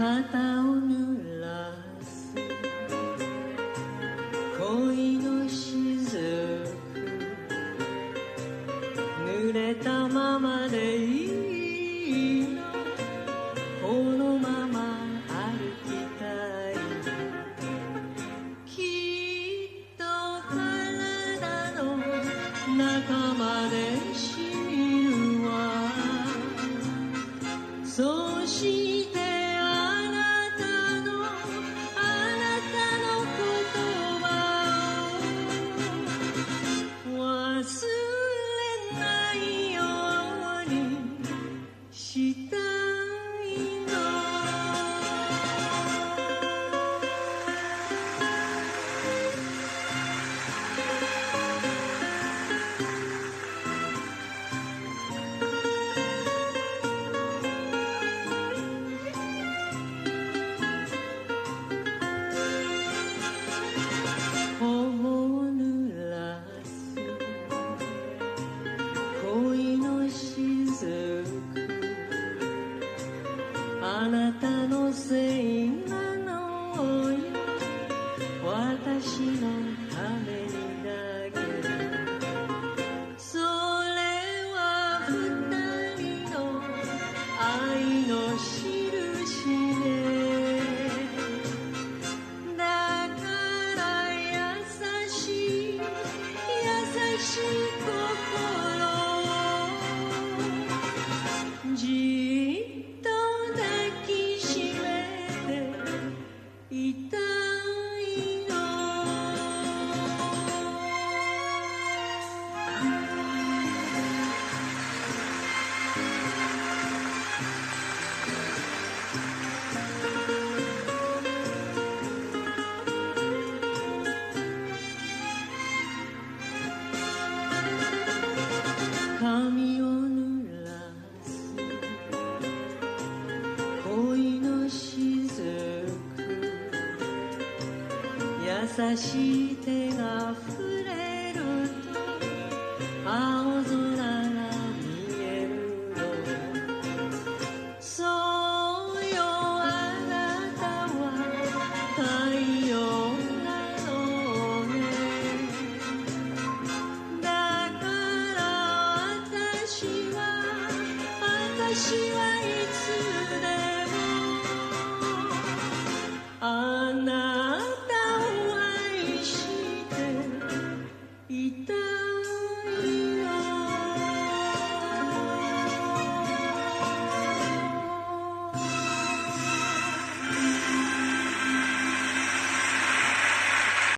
肩を濡らす恋の雫、濡れたままでいいの、このまま歩きたい。きっと体の中まで染みるわ。そして忘れないようにしたいの。頬を濡らす恋の雫、あなたのせいなのよ、私のためにだけ。それは二人の愛の印ね。だから優しい優しい心、じっと抱きしめていたいの。髪を濡らす恋の雫、優しい手が